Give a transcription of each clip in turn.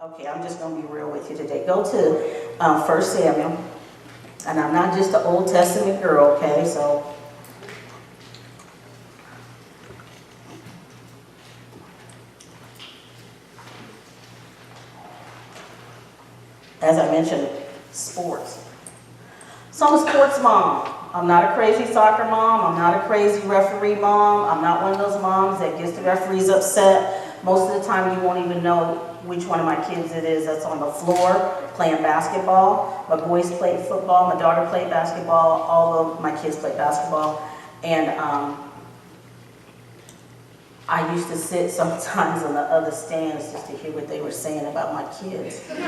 Okay, I'm just going to be real with you today. Go to 1 Samuel, and I'm not just an Old Testament girl, okay? So, as I mentioned, sports. So I'm a sports mom. I'm not a crazy soccer mom. I'm not a crazy referee mom. I'm not one of those moms that gets the referees upset. Most of the time you won't even know which one of my kids it is that's on the floor playing basketball. My boys played football. My daughter played basketball. All of my kids played basketball. And I used to sit sometimes on the other stands just to hear what they were saying about my kids. You can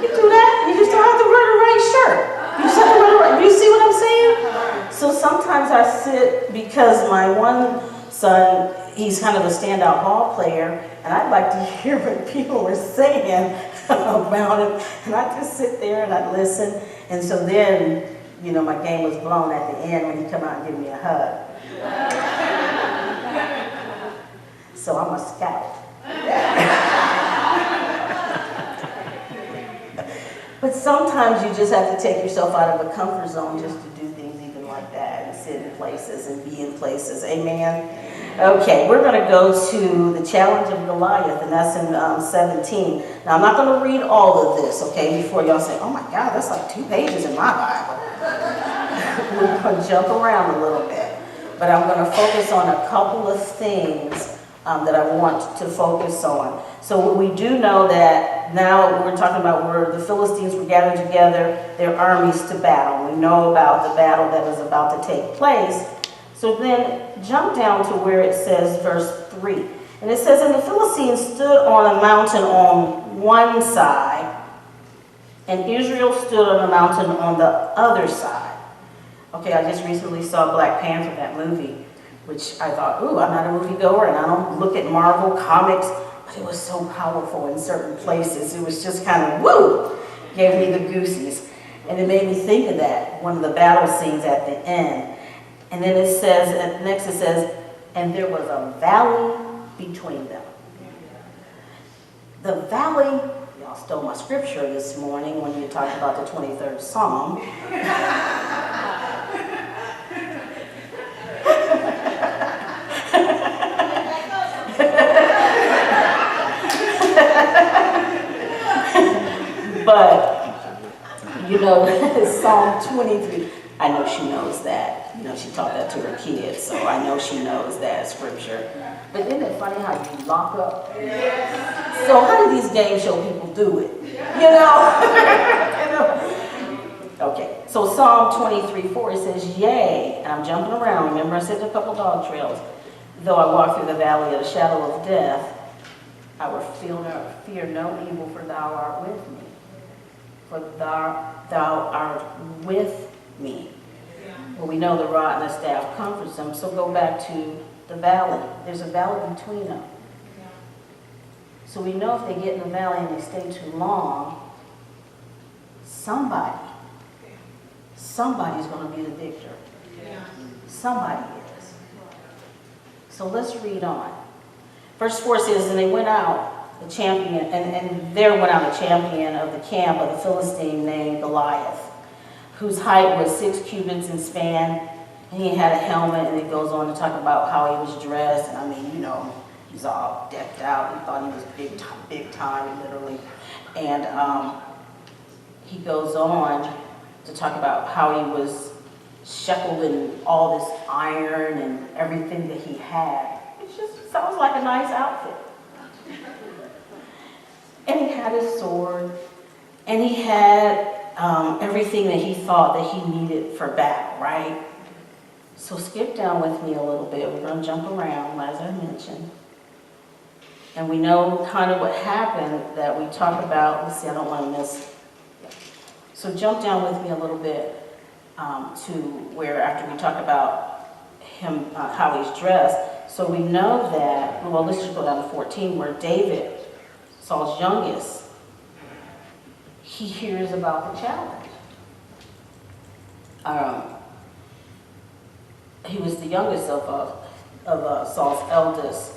do that. You just don't have to wear the right shirt. You just have to wear the right. You see what I'm saying? So sometimes I sit because my one son, he's kind of a standout ball player, and I'd like to hear what people were saying about him. And I just sit there and I listen. And so then, you know, my game was blown at the end when he come out and give me a hug. So I'm a scout. But sometimes you just have to take yourself out of a comfort zone just to do things even like that and sit in places and be in places. Amen? Okay, we're going to go to the challenge of Goliath, and that's in 17. Now, I'm not going to read all of this, okay, before y'all say, oh my God, that's like 2 pages in my Bible. We're going to jump around a little bit. But I'm going to focus on a couple of things that I want to focus on. So we do know that now we're talking about where the Philistines were gathered together, their armies to battle. We know about the battle that is about to take place. So then jump down to where it says verse 3. And it says, and the Philistines stood on a mountain on one side, and Israel stood on a mountain on the other side. Okay, I just recently saw Black Panther, that movie, which I thought, ooh, I'm not a movie goer and I don't look at Marvel comics, but it was so powerful in certain places. It was just kind of, woo, gave me the goosies. And it made me think of that, one of the battle scenes at the end. And then it says, next it says, and there was a valley between them. The valley, y'all stole my scripture this morning when you talked about the 23rd Psalm. But, you know, Psalm 23, I know she knows that. You know, she taught that to her kids, so I know she knows that scripture. But isn't it funny how you lock up? So how do these game show people do it? You know? Okay, so Psalm 23:4, it says, yea, and I'm jumping around. Remember I said a couple dog trails. Though I walk through the valley of the shadow of death, I will fear no evil, for thou art with me. For thou art with me. Well, we know the rod and the staff comforts them, so go back to the valley. There's a valley between them. So we know if they get in the valley and they stay too long, somebody's going to be the victor. Somebody is. So let's read on. Verse 4 says, and they went out, the champion, and there went out a champion of the camp of the Philistine named Goliath, whose height was 6 cubits in span, and he had a helmet, and it goes on to talk about how he was dressed, and I mean, you know, he's all decked out. He thought he was big time, literally. And he goes on to talk about how he was shackled in all this iron and everything that he had. It just sounds like a nice outfit. And he had his sword, and he had everything that he thought that he needed for battle, right? So skip down with me a little bit. We're going to jump around, as I mentioned. And we know kind of what happened that we talk about. Let's see, I don't want to miss. So jump down with me a little bit to where after we talk about him, how he's dressed. So we know that, well, let's just go down to 14, where David, Saul's youngest, he hears about the challenge. He was the youngest of Saul's eldest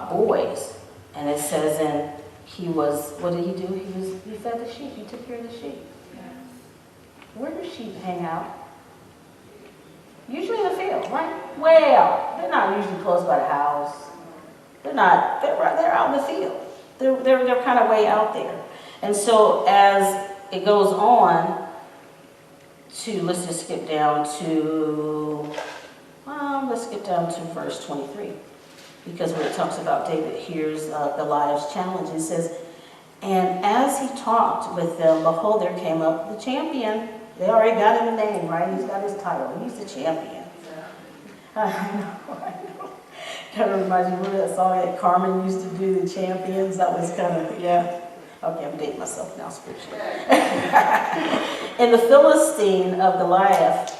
boys. And it says, and he was, what did he do? He fed the sheep. He took care of the sheep. Where do sheep hang out? Usually in the field, right? Way out. They're not usually close by the house. They're out in the field. They're kind of way out there. And so as it goes on to, let's just skip down to, let's skip down to verse 23. Because where it talks about David hears Goliath's challenge, it says, and as he talked with them, behold, there came up the champion. They already got him a name, right? He's got his title. He's the champion. I know. Kind of reminds me of that song that Carmen used to do, the champions. That was kind of, yeah. Okay, I'm dating myself now spiritually. And the Philistine of Goliath,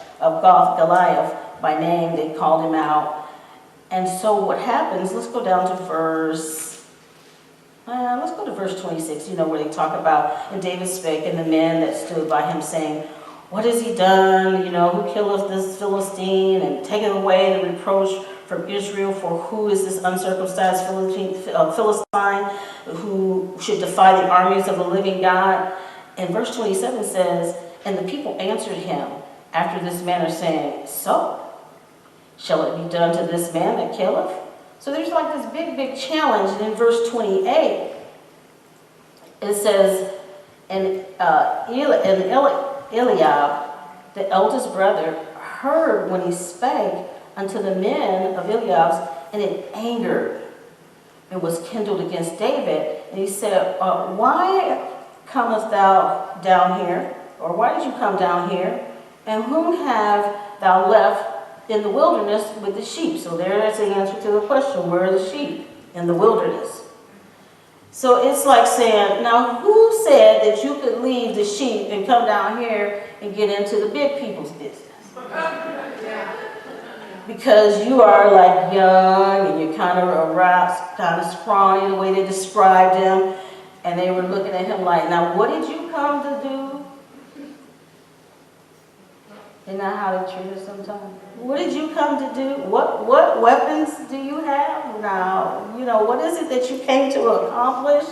by name, they called him out. And so what happens, let's go down to verse 26, where they talk about, and David spake, and the men that stood by him saying, what has he done? Who killeth this Philistine, and taketh away the reproach from Israel? For who is this uncircumcised Philistine who should defy the armies of the living God? And verse 27 says, and the people answered him after this manner, saying, so shall it be done to this man that killeth? So there's like this big challenge. And in verse 28, it says, and Eliab, the eldest brother, heard when he spake unto the men of Eliab's, and it angered. It was kindled against David. And he said, why comest thou down here? Or why did you come down here? And whom have thou left in the wilderness with the sheep? So there's the answer to the question, where are the sheep? In the wilderness. So it's like saying, now who said that you could leave the sheep and come down here and get into the big people's business? Because you are like young and you're kind of scrawny, the way they described him. And they were looking at him like, now what did you come to do? Isn't that how they treat us sometimes? What did you come to do? What weapons do you have? Now, what is it that you came to accomplish?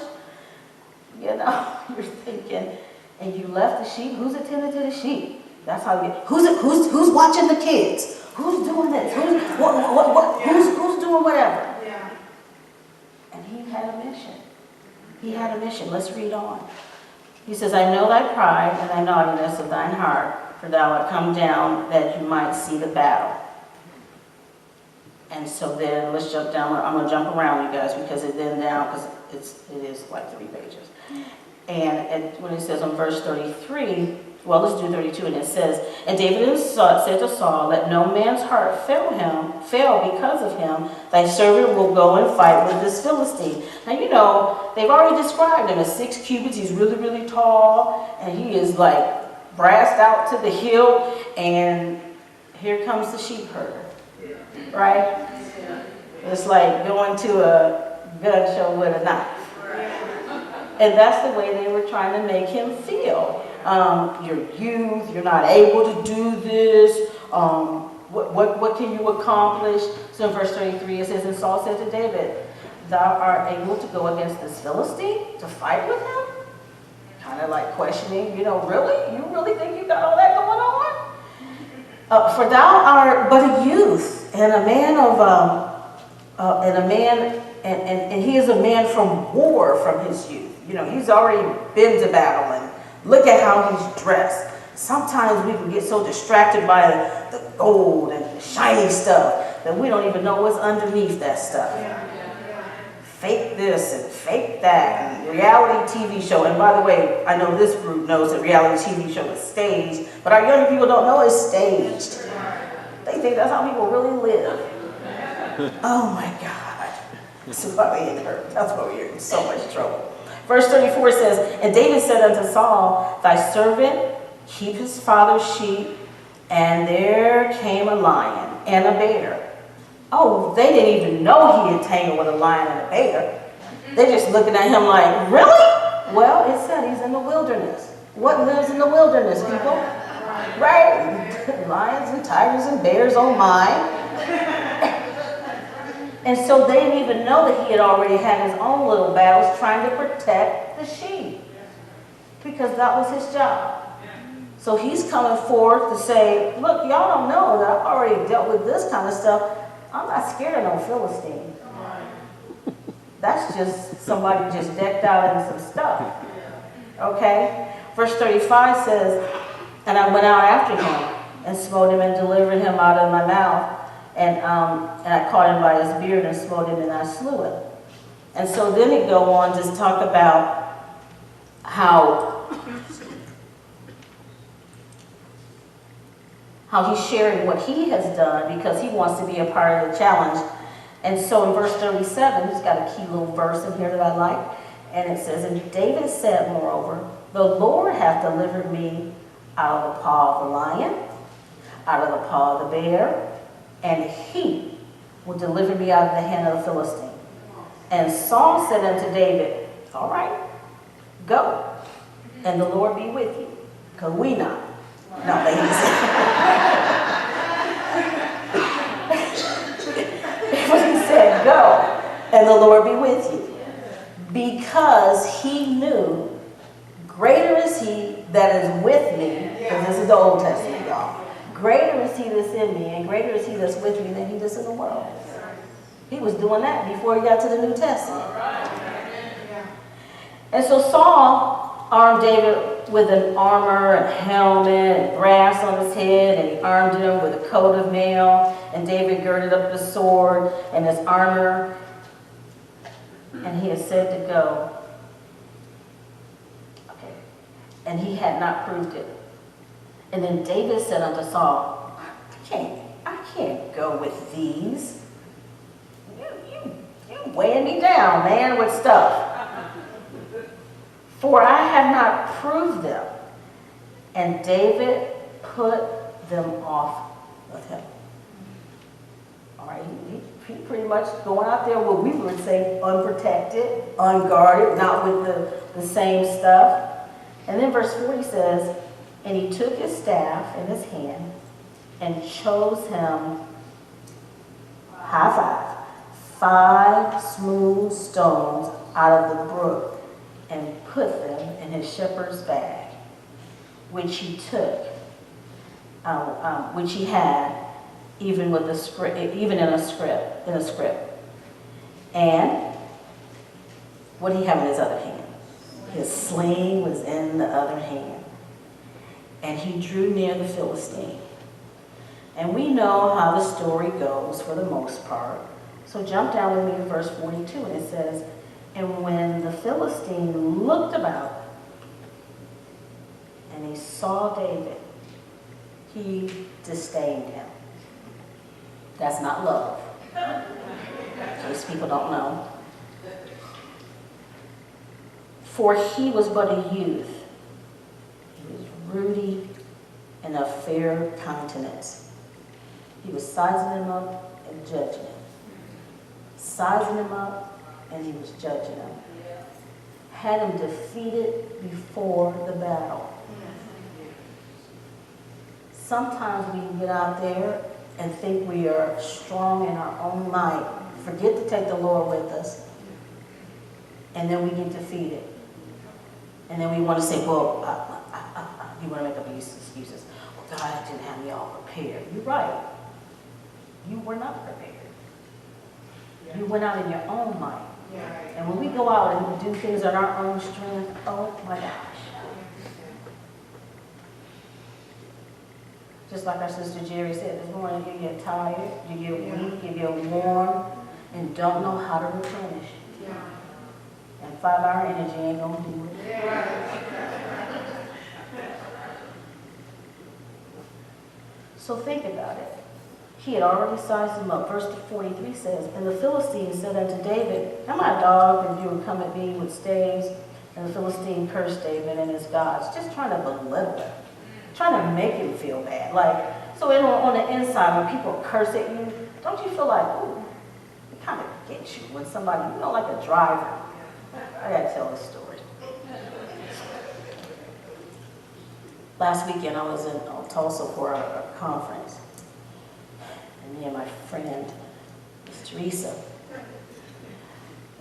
You're thinking, and you left the sheep. Who's attending to the sheep? That's how you. Who's watching the kids? Who's doing this? Who's doing whatever? Yeah. And he had a mission. He had a mission. Let's read on. He says, I know thy pride and thy naughtiness of thine heart, for thou art come down that you might see the battle. And so then let's jump down. I'm going to jump around, you guys, because it is like 3 pages. And when it says on verse 33, well, let's do 32, and it says, and David said to Saul, let no man's heart fail because of him. Thy servant will go and fight with this Philistine. Now, they've already described him as 6 cubits. He's really, really tall, and he is like brassed out to the hilt, and here comes the sheep herder, right? It's like going to a gun show with a knife. And that's the way they were trying to make him feel. You're youth, you're not able to do this. What can you accomplish? So in verse 33 it says, and Saul said to David, thou art able to go against this Philistine to fight with him? Kind of like questioning, really? You really think you got all that going on? For thou art but a youth, and a man and he is a man from war from his youth. He's already been to battle, and look at how he's dressed. Sometimes we can get so distracted by the gold and the shiny stuff that we don't even know what's underneath that stuff. Fake this and fake that, and reality TV show. And by the way, I know this group knows that reality TV show is staged, but our younger people don't know it's staged. They think that's how people really live. Oh my God. That's why we are in so much trouble. Verse 34 says, and David said unto Saul, thy servant keep his father's sheep, and there came a lion and a bear. Oh, they didn't even know he had tangled with a lion and a bear. They're just looking at him like, really? Well, it said he's in the wilderness. What lives in the wilderness, people? Right? Lions and tigers and bears, oh my. And so they didn't even know that he had already had his own little battles trying to protect the sheep, because that was his job. So he's coming forth to say, look, y'all don't know that I've already dealt with this kind of stuff. I'm not scared of no Philistine. That's just somebody just decked out in some stuff. Okay? Verse 35 says, and I went out after him and smote him and delivered him out of my mouth. And I caught him by his beard and smote him and I slew him. And so then it go on to talk about how he's sharing what he has done because he wants to be a part of the challenge. And so in verse 37, he's got a key little verse in here that I like. And it says, and David said, moreover, the Lord hath delivered me out of the paw of the lion, out of the paw of the bear, and he will deliver me out of the hand of the Philistine. And Saul said unto David, all right, go, and the Lord be with you, because we not. No, they didn't But he said, go, and the Lord be with you. Because he knew, greater is he that is with me, because this is the Old Testament, y'all. Greater is he that's in me, and greater is he that's with me than he that's in the world. He was doing that before he got to the New Testament. And so Saul armed David with an armor and helmet and brass on his head, and he armed him with a coat of mail, and David girded up his sword and his armor, and he had said to go. Okay. And he had not proved it. And then David said unto Saul, I can't go with these. You weighing me down, man, with stuff. For I have not proved them. And David put them off with him. All right, he pretty much going out there, what we would say, unprotected, unguarded, not with the same stuff. And then verse 40 says, and he took his staff in his hand and chose him, high five, 5 smooth stones out of the brook and put them in his shepherd's bag, which he took, which he had, even with the script, even in a script. And what did he have in his other hand? His sling was in the other hand. And he drew near the Philistine. And we know how the story goes for the most part. So jump down with me to verse 42, and it says, and when the Philistine looked about and he saw David, he disdained him. That's not love, in case people don't know. For he was but a youth. He was ruddy and of fair countenance. He was sizing him up and judging him. Sizing him up, and he was judging him. Had him defeated before the battle. Sometimes we can get out there and think we are strong in our own might. Forget to take the Lord with us. And then we get defeated. And then we want to say, well, you want to make up excuses. Well, God didn't have me all prepared. You're right. You were not prepared. You went out in your own might. And when we go out and do things on our own strength, oh my gosh. Just like our sister Jerry said this morning, you get tired, you get weak, you get warm, and don't know how to replenish. And 5-hour energy ain't gonna do it. So think about it. He had already sized him up. Verse 43 says, and the Philistine said unto David, am I a dog that you would come at me with staves? And the Philistine cursed David and his gods, just trying to belittle him, trying to make him feel bad. Like, so on the inside, when people curse at you, don't you feel like, ooh, it kind of gets you when somebody, like a driver. I gotta tell this story. Last weekend I was in Tulsa for a conference. And me and my friend, Miss Teresa,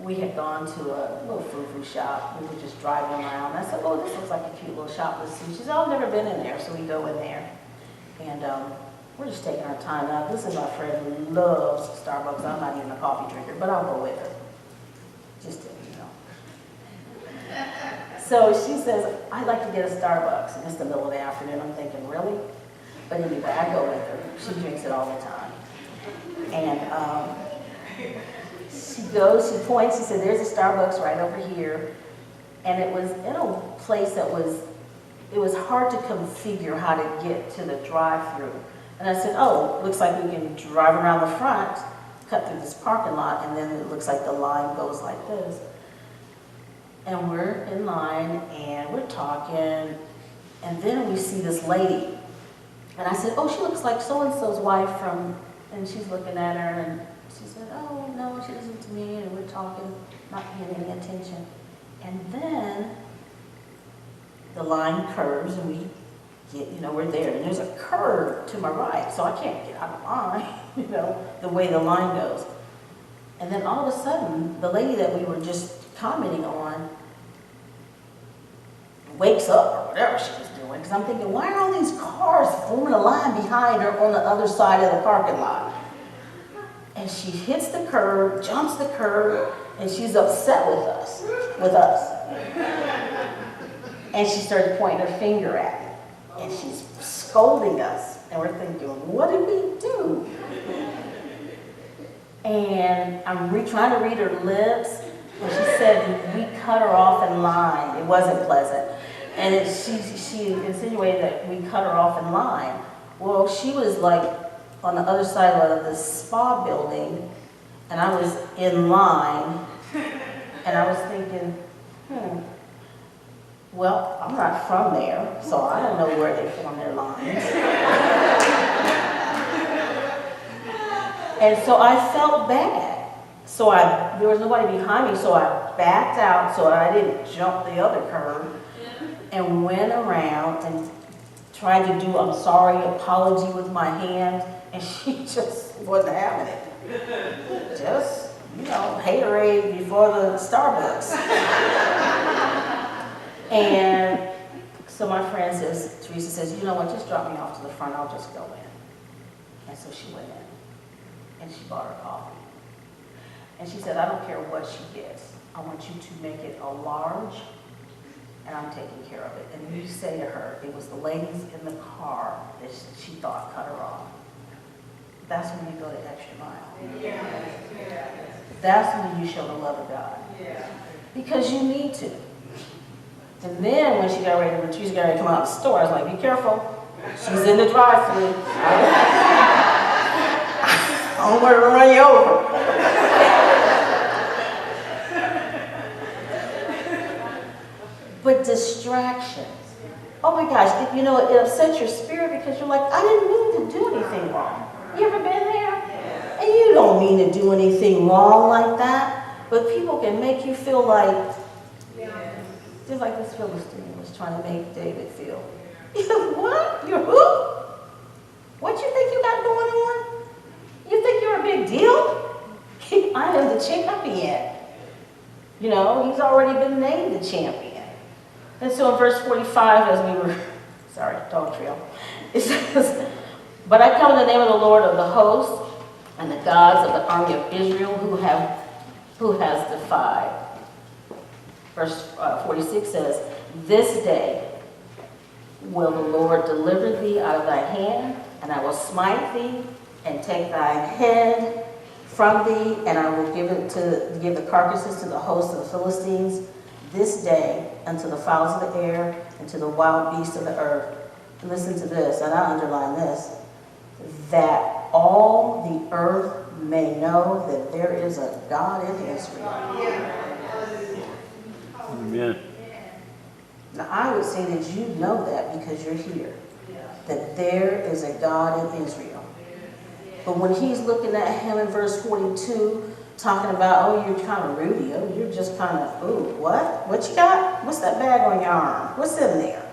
we had gone to a little frou-frou shop. We were just driving around. I said, oh, this looks like a cute little shop. Let's see. She said, oh, I've never been in there. So we go in there. And we're just taking our time. Now, this is my friend who loves Starbucks. I'm not even a coffee drinker, but I'll go with her. Just to, you know. So she says, I'd like to get a Starbucks. And it's the middle of the afternoon. I'm thinking, really? But anyway, I go with her. She drinks it all the time. And she goes, she points, she said, there's a Starbucks right over here. And it was in a place that it was hard to configure how to get to the drive-through. And I said, oh, looks like we can drive around the front, cut through this parking lot, and then it looks like the line goes like this. And we're in line, and we're talking, and then we see this lady. And I said, oh, she looks like so-and-so's wife from, and she's looking at her, and she said, oh, no, she isn't to me, and we're talking, not paying any attention. And then the line curves, and we get, you know, we're there, and there's a curve to my right, so I can't get out of line, you know, the way the line goes. And then all of a sudden, the lady that we were just commenting on wakes up, or whatever she was doing, because I'm thinking, why are all these cars forming a line behind her on the other side of the parking lot? And she hits the curb, jumps the curb, and she's upset with us. And she started pointing her finger at me, and she's scolding us, and we're thinking, what did we do? And I'm trying to read her lips, and she said we cut her off in line. It wasn't pleasant. And she insinuated that we cut her off in line. Well, she was like on the other side of the spa building, and I was in line, and I was thinking, well, I'm not from there, so I don't know where they form their lines. And so I felt bad. So there was nobody behind me, so I backed out so I didn't jump the other curb and went around and tried to do I'm sorry apology with my hand, and she just wasn't having it. Just, you know, haterade before the Starbucks. And so my friend says, Teresa says, you know what, just drop me off to the front, I'll just go in. And so she went in, and she bought her coffee. And she said, I don't care what she gets. I want you to make it a large, and I'm taking care of it. And you say to her, it was the ladies in the car that she thought cut her off. That's when you go the extra mile. Yeah. That's when you show the love of God. Yeah. Because you need to. And then when Teresa got ready to come out of the store, I was like, be careful. She's in the drive-thru. I don't want her to run you over. But distractions. Oh my gosh, you know, it upsets your spirit because you're like, I didn't mean to do anything wrong. You ever been there? And you don't mean to do anything wrong like that, but people can make you feel like, just like this Philistine was trying to make David feel. What? You're who? What you think you got going on? You think you're a big deal? I am the champion. You know, he's already been named the champion. And so in verse 45, as we were, sorry, dog trail, it says, but I come in the name of the Lord of the hosts and the gods of the army of Israel who has defied. Verse 46 says, this day will the Lord deliver thee out of thy hand, and I will smite thee and take thine head from thee, and I will give the carcasses to the host of the Philistines this day unto the fowls of the air and to the wild beasts of the earth. And listen to this, and I underline this, that all the earth may know that there is a God in Israel. Amen. Now I would say that you know that because you're here, that there is a God in Israel. But when he's looking at him in verse 42, talking about, oh, you're kind of rude, oh, you're just kind of, ooh, what? What you got? What's that bag on your arm? What's in there?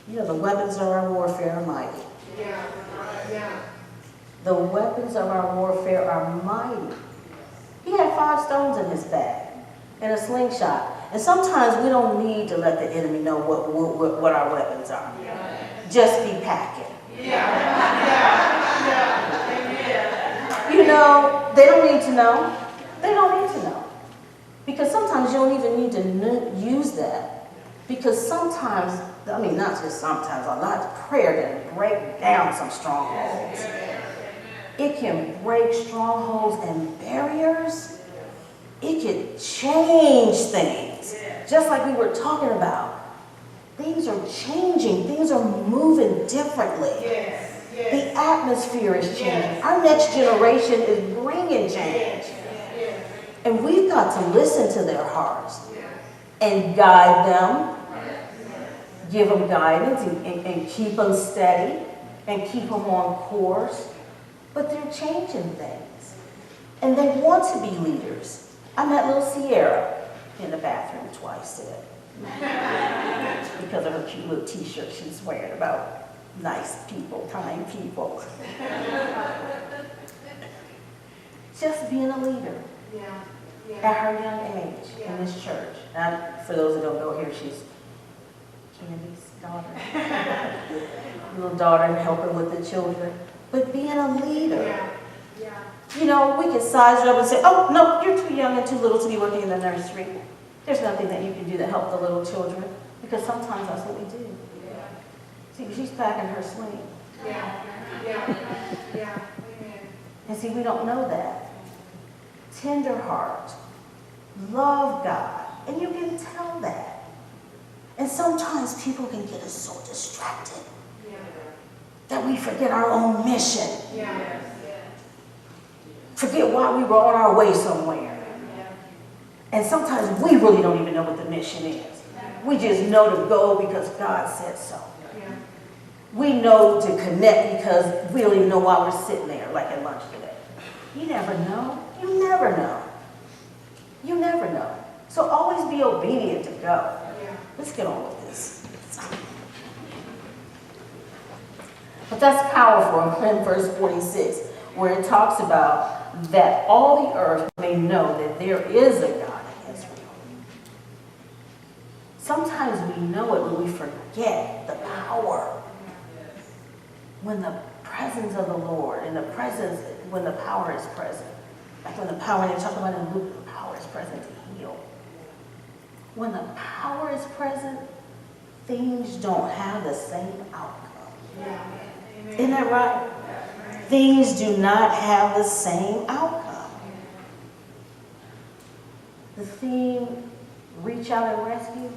You know, the weapons of our warfare are mighty. Yeah. The weapons of our warfare are mighty. He had 5 stones in his bag and a slingshot. And sometimes we don't need to let the enemy know what our weapons are. Just be packing. You know, they don't need to know. They don't need to know. Because sometimes you don't even need to use that. Because sometimes, I mean, not just sometimes, a lot of prayer can break down some strongholds. It can break strongholds and barriers. It can change things. Just like we were talking about. Things are changing. Things are moving differently. The atmosphere is changing. Our next generation is bringing change. And we've got to listen to their hearts and guide them, give them guidance and keep them steady and keep them on course. But they're changing things. And they want to be leaders. I met little Sierra in the bathroom twice today because of her cute little t-shirt she's wearing about nice people, kind people. Just being a leader at her young age in this church. And for those who don't know here, she's Candy's daughter. Little daughter helping with the children. But being a leader. You know, we can size it up and say, oh, no, you're too young and too little to be working in the nursery. There's nothing that you can do to help the little children. Because sometimes that's what we do. See, she's packing her sling. And see, we don't know that. Tender heart. Love God. And you can tell that. And sometimes people can get us so distracted that we forget our own mission. Forget why we were on our way somewhere. And sometimes we really don't even know what the mission is. We just know to go because God said so. We know to connect because we don't even know why we're sitting there, like at lunch today. You never know. You never know. You never know. So always be obedient to go. Let's get on with this. But that's powerful in verse 46, where it talks about that all the earth may know that there is a God in Israel. Sometimes we know it, but we forget the power. When the presence of the Lord, and the presence, when the power is present. Like when the power, they talk about in Luke, the power is present to heal. When the power is present, things don't have the same outcome. Isn't that right? Things do not have the same outcome. The theme, reach out and rescue.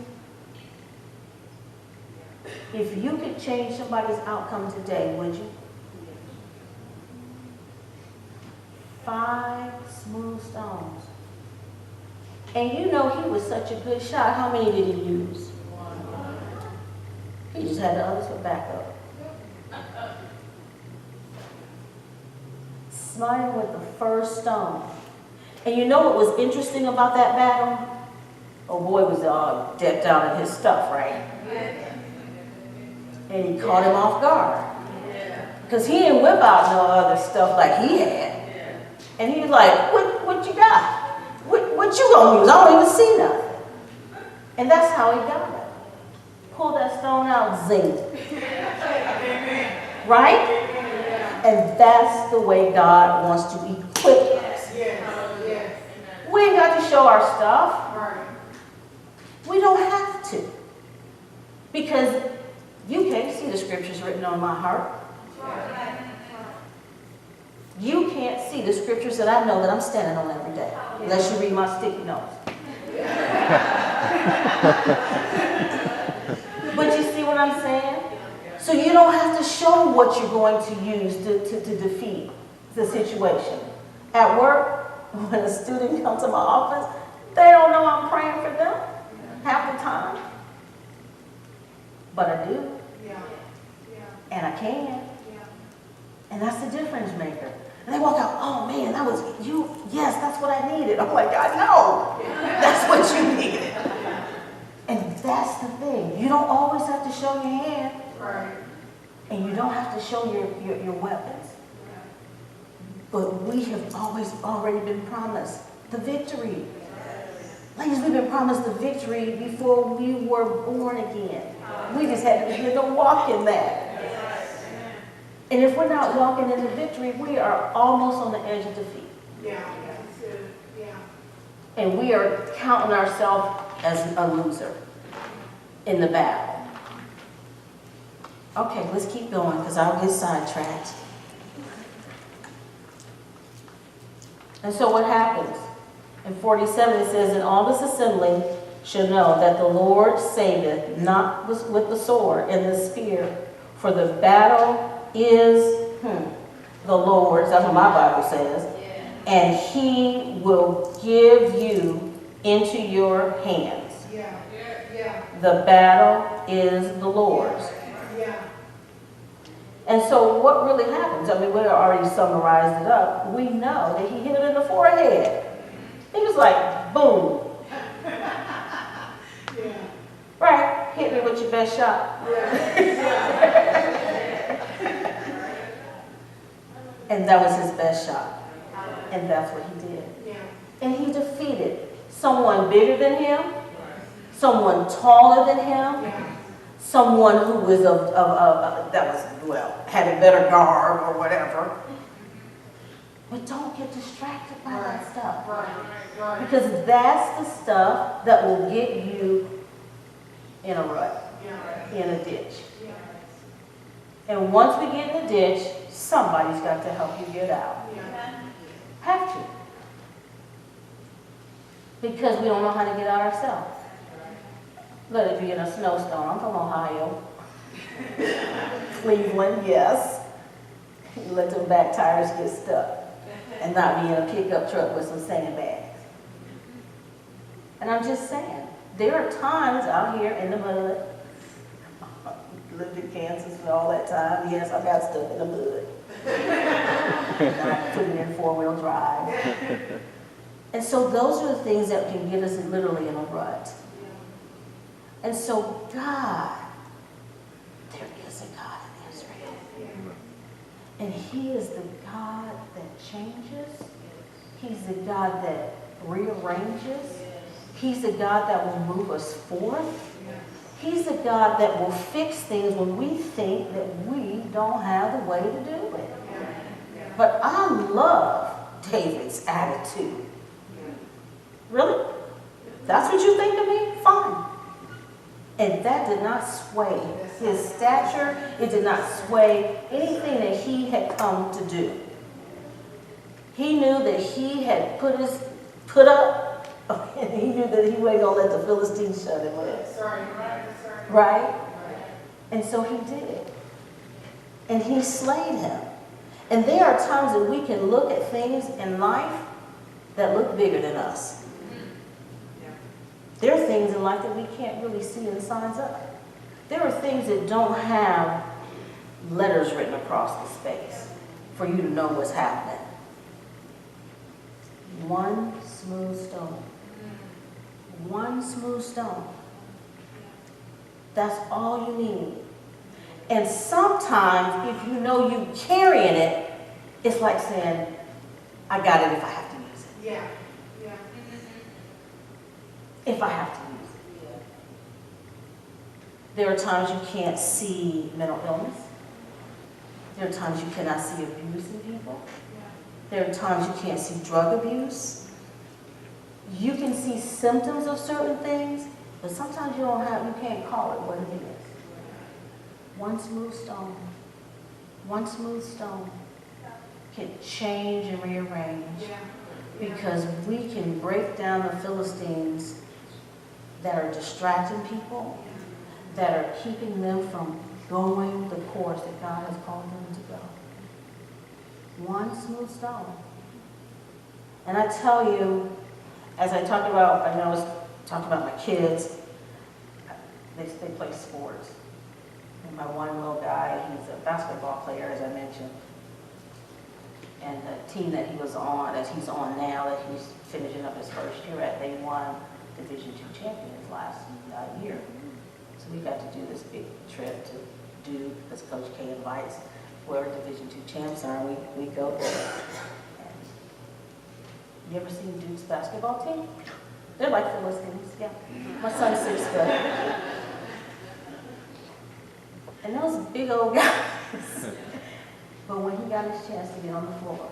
If you could change somebody's outcome today, would you? 5 smooth stones. And you know he was such a good shot. How many did he use? 1. He just had the others for backup. Smiting with the first stone. And you know what was interesting about that battle? Oh boy, was all decked out in his stuff, right? And he caught him off guard. Because he didn't whip out no other stuff like he had. And he was like, what you got? What you gonna use? I don't even see nothing. And that's how he got it. Pull that stone out, zing. Right? And that's the way God wants to equip us. We ain't got to show our stuff. We don't have to. Because you can't see the scriptures written on my heart. You can't see the scriptures that I know that I'm standing on every day. Unless you read my sticky notes. But you see what I'm saying? So you don't have to show what you're going to use to defeat the situation. At work, when a student comes to my office, they don't know I'm praying for them half the time. But I do. And I can. And that's the difference maker. And they walk out, oh man, that was you. Yes, that's what I needed. I'm like, I know. That's what you needed. And that's the thing. You don't always have to show your hand. Right. And you don't have to show your weapons. But we have always already been promised the victory. Ladies, we've been promised the victory before we were born again. We just had to begin to walk in that. And if we're not walking in the victory, we are almost on the edge of defeat. And we are counting ourselves as a loser in the battle. Okay, let's keep going because I'll get sidetracked. And so what happens? In 47 it says, and all this assembly shall know that the Lord saveth not with the sword and the spear, for the battle is the Lord's. That's what my Bible says. And he will give you into your hands. The battle is the Lord's. And so what really happens? I mean, we already summarized it up. We know that he hit it in the forehead. He was like, boom. Right? Hit me with your best shot. And that was his best shot. And that's what he did. And he defeated someone bigger than him, someone taller than him, someone who was had a better garb or whatever. But don't get distracted by that stuff. Because that's the stuff that will get you in a rut, in a ditch. And once we get in the ditch, somebody's got to help you get out. Have to. Because we don't know how to get out ourselves. Let it be in a snowstorm. I'm from Ohio. Cleveland, yes. You let them back tires get stuck and not be in a pickup truck with some sandbags. And I'm just saying, there are times out here in the mud. Lived in Kansas for all that time. Yes, I got stuck in the mud. I put it in four-wheel drive. And so those are the things that can get us literally in a rut. And so God, there is a God in Israel. And he is the God that changes. He's the God that rearranges. He's the God that will move us forth. He's the God that will fix things when we think that we don't have the way to do it. But I love David's attitude. Really? That's what you think of me? Fine. And that did not sway his stature. It did not sway anything that he had come to do. He knew that he had put up, and he knew that he wasn't going to let the Philistines shut him up. Right? And so he did. And he slayed him. And there are times that we can look at things in life that look bigger than us. There are things in life that we can't really see the signs of. There are things that don't have letters written across the space for you to know what's happening. One smooth stone. One smooth stone. That's all you need. And sometimes, if you know you're carrying it, it's like saying, I got it if I have to use it. If I have to use it. There are times you can't see mental illness. There are times you cannot see abuse in people. There are times you can't see drug abuse. You can see symptoms of certain things, but sometimes you can't call it what it is. One smooth stone can change and rearrange, because we can break down the Philistines that are distracting people, that are keeping them from going the course that God has called them to go. One smooth stone. And I tell you, as I talked about, I know I was talking about my kids, they play sports. And my one little guy, he's a basketball player, as I mentioned. And the team that he was on, as he's on now, that he's finishing up his first year at, they won Division II champions last year. So we got to do this big trip to do, as Coach K invites, where Division II champs are, and we go there. And You ever seen Duke's basketball team? They're like Philistines, yeah. My son's 6 foot. And those big old guys. But when he got his chance to get on the floor,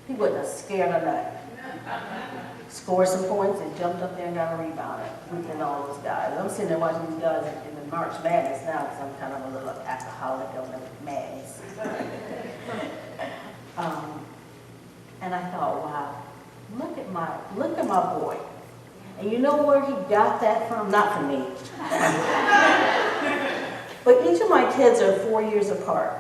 he wasn't a scared of nothing. Scored some points and jumped up there and got a rebound within all those guys. I'm sitting there watching these guys in the March Madness now because I'm kind of a little alcoholic of the madness. And I thought, wow, look at my boy. And you know where he got that from? Not from me. But each of my kids are 4 years apart.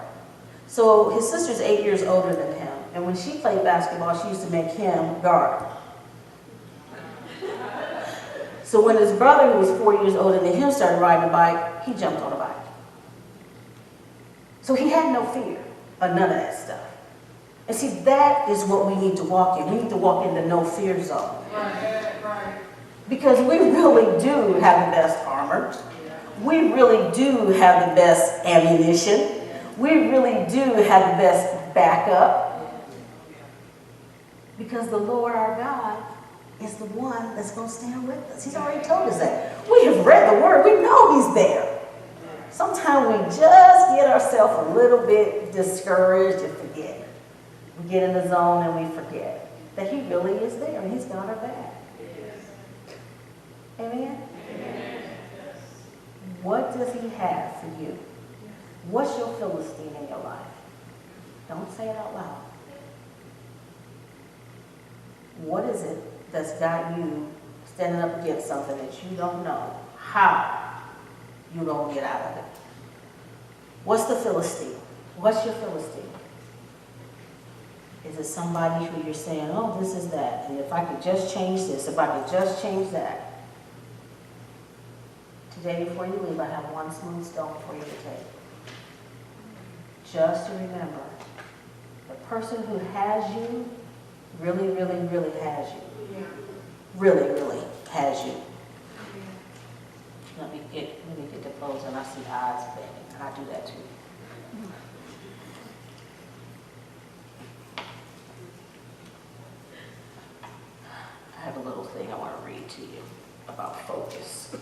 So his sister's 8 years older than him. And when she played basketball, she used to make him guard. So when his brother, who was 4 years older than him, started riding a bike, he jumped on a bike. So he had no fear of none of that stuff. And see, that is what we need to walk in. We need to walk in the no fear zone. Right. Because we really do have the best armor. We really do have the best ammunition. We really do have the best backup. Because the Lord our God is the one that's going to stand with us. He's already told us that. We have read the word. We know he's there. Sometimes we just get ourselves a little bit discouraged and forget. We get in the zone and we forget that he really is there and he's got our back. Amen? What does he have for you? What's your Philistine in your life? Don't say it out loud. What is it that's got you standing up against something that you don't know how you're going to get out of it? What's the Philistine? What's your Philistine? Is it somebody who you're saying, oh, this is that, and if I could just change this, if I could just change that? Today, before you leave, I have one smooth stone for you to take. Just to remember, the person who has you really, really, really has you. Really, really has you. Let me get the clothes and I see eyes bending, and I do that too. I have a little thing I want to read to you about focus.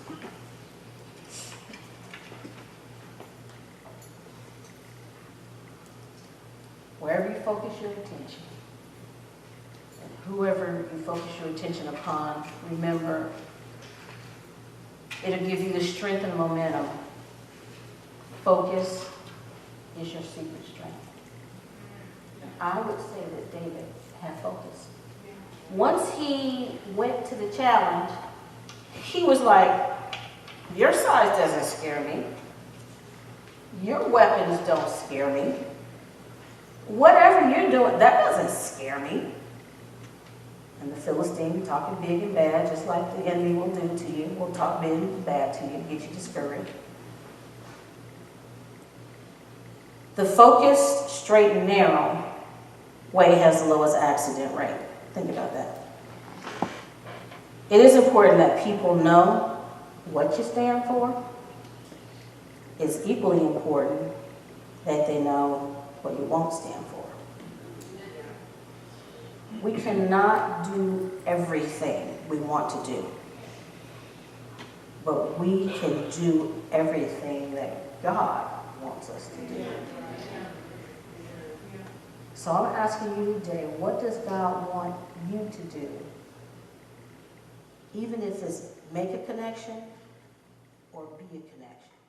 Wherever you focus your attention, and whoever you focus your attention upon, remember, it'll give you the strength and momentum. Focus is your secret strength. And I would say that David had focus. Once he went to the challenge, he was like, your size doesn't scare me. Your weapons don't scare me. Whatever you're doing, that doesn't scare me. And the Philistine talking big and bad, just like the enemy will do to you, will talk big and bad to you, get you discouraged. The focused, straight, and narrow way has the lowest accident rate. Think about that. It is important that people know what you stand for. It's equally important that they know what you won't stand for. We cannot do everything we want to do, but we can do everything that God wants us to do. So I'm asking you today, what does God want you to do? Even if it's make a connection or be a connection.